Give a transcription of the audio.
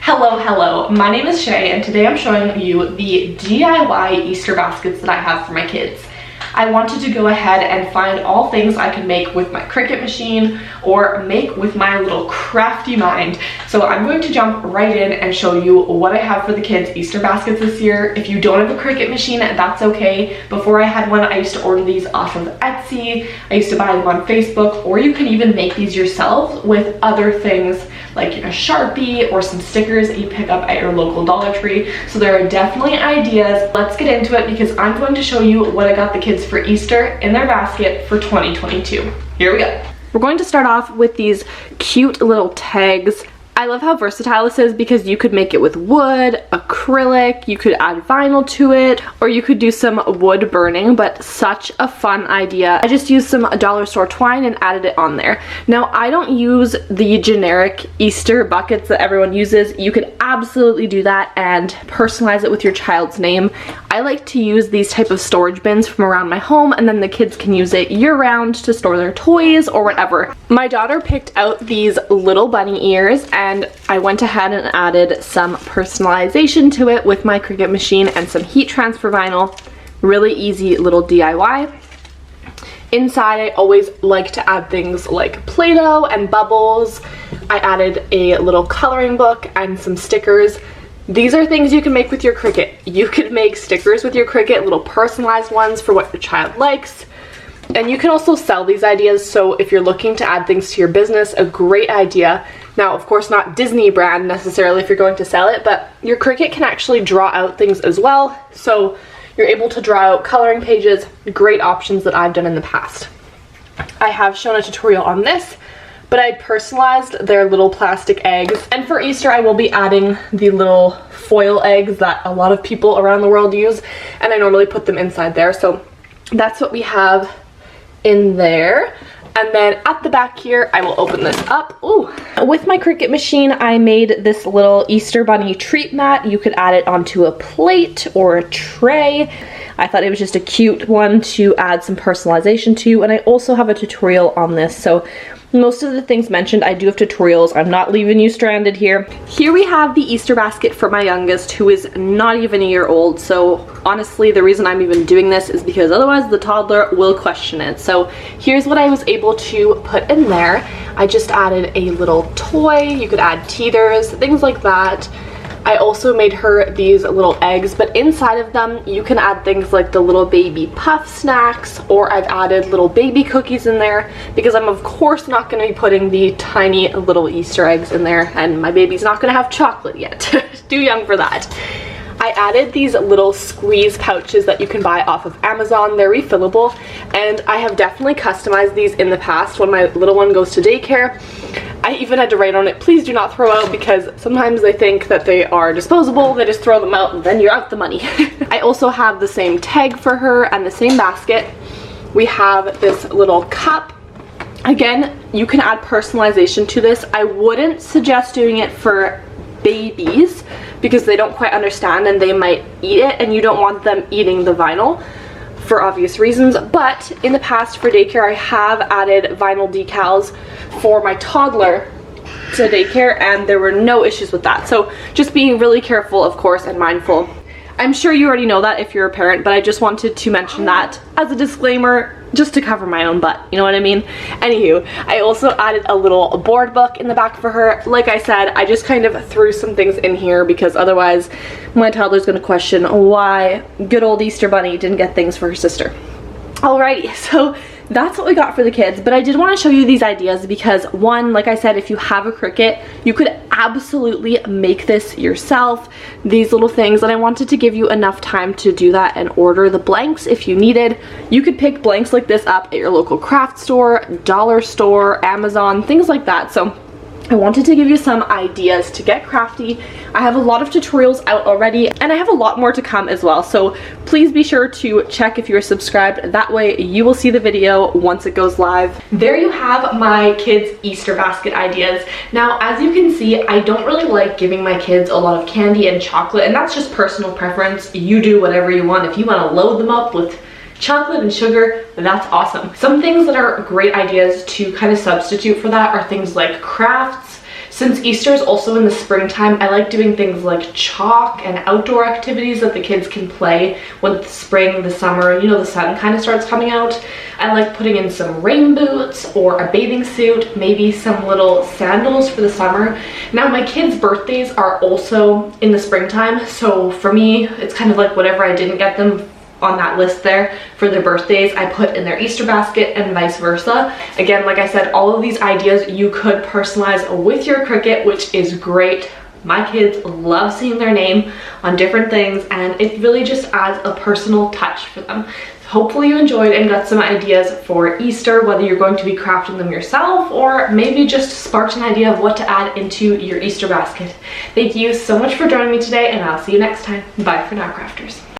Hello, my name is Shea and today I'm showing you the DIY Easter baskets that I have for my kids. I wanted to go ahead and find all things I could make with my Cricut machine or make with my little crafty mind. So I'm going to jump right in and show you what I have for the kids' Easter baskets this year. If you don't have a Cricut machine, that's okay. Before I had one, I used to order these off of Etsy. I used to buy them on Facebook, or you can even make these yourself with other things like a Sharpie or some stickers that you pick up at your local Dollar Tree. So there are definitely ideas. Let's get into it because I'm going to show you what I got the kids for Easter in their basket for 2022. Here we go. We're going to start off with these cute little tags. I love how versatile this is because you could make it with wood, acrylic, you could add vinyl to it, or you could do some wood burning, but such a fun idea. I just used some dollar store twine and added it on there. Now, I don't use the generic Easter buckets that everyone uses. You could absolutely do that and personalize it with your child's name. I like to use these type of storage bins from around my home, and then the kids can use it year-round to store their toys or whatever. My daughter picked out these little bunny ears, and I went ahead and added some personalization to it with my Cricut machine and some heat transfer vinyl. Really easy little DIY. Inside, I always like to add things like Play-Doh and bubbles. I added a little coloring book and some stickers. These are things you can make with your Cricut. You could make stickers with your Cricut, little personalized ones for what your child likes. And you can also sell these ideas, so if you're looking to add things to your business, a great idea. Now, of course, not Disney brand necessarily if you're going to sell it, but your Cricut can actually draw out things as well. So you're able to draw out coloring pages, great options that I've done in the past. I have shown a tutorial on this, but I personalized their little plastic eggs. And for Easter, I will be adding the little foil eggs that a lot of people around the world use, and I normally put them inside there. So that's what we have in there. And then at the back here, I will open this up. Ooh. With my Cricut machine, I made this little Easter bunny treat mat. You could add it onto a plate or a tray. I thought it was just a cute one to add some personalization to, and I also have a tutorial on this. So most of the things mentioned, I do have tutorials. I'm not leaving you stranded here. Here we have the Easter basket for my youngest, who is not even a year old. So honestly, the reason I'm even doing this is because otherwise the toddler will question it. So here's what I was able to put in there. I just added a little toy. You could add teethers, things like that. I also made her these little eggs, but inside of them you can add things like the little baby puff snacks, or I've added little baby cookies in there because I'm of course not going to be putting the tiny little Easter eggs in there, and my baby's not going to have chocolate yet. Too young for that. I added these little squeeze pouches that you can buy off of Amazon. They're refillable, and I have definitely customized these in the past when my little one goes to daycare. I even had to write on it, please do not throw out, because sometimes they think that they are disposable, they just throw them out and then you're out the money. I also have the same tag for her and the same basket. We have this little cup. Again, you can add personalization to this. I wouldn't suggest doing it for babies because they don't quite understand and they might eat it, and you don't want them eating the vinyl for obvious reasons. But in the past for daycare, I have added vinyl decals for my toddler to daycare, and there were no issues with that. So just being really careful, of course, and mindful. I'm sure you already know that if you're a parent, but I just wanted to mention that as a disclaimer, just to cover my own butt, you know what I mean? Anywho, I also added a little board book in the back for her. Like I said, I just kind of threw some things in here because otherwise my toddler's gonna question why good old Easter Bunny didn't get things for her sister. Alrighty, so that's what we got for the kids, but I did want to show you these ideas because, one, like I said, if you have a Cricut, you could absolutely make this yourself, these little things, and I wanted to give you enough time to do that and order the blanks if you needed. You could pick blanks like this up at your local craft store, dollar store, Amazon, things like that. So I wanted to give you some ideas to get crafty. I have a lot of tutorials out already, and I have a lot more to come as well, so please be sure to check if you're subscribed. That way you will see the video once it goes live. There you have my kids' Easter basket ideas. Now, as you can see, I don't really like giving my kids a lot of candy and chocolate, and that's just personal preference. You do whatever you want. If you want to load them up with chocolate and sugar, that's awesome. Some things that are great ideas to kind of substitute for that are things like crafts. Since Easter is also in the springtime, I like doing things like chalk and outdoor activities that the kids can play when the spring, the summer, you know, the sun kind of starts coming out. I like putting in some rain boots or a bathing suit, maybe some little sandals for the summer. Now my kids' birthdays are also in the springtime, so for me, it's kind of like whatever I didn't get them on that list there for their birthdays, I put in their Easter basket and vice versa. Again, like I said, all of these ideas you could personalize with your Cricut, which is great. My kids love seeing their name on different things, and it really just adds a personal touch for them. Hopefully you enjoyed and got some ideas for Easter, whether you're going to be crafting them yourself or maybe just sparked an idea of what to add into your Easter basket. Thank you so much for joining me today, and I'll see you next time. Bye for now, crafters.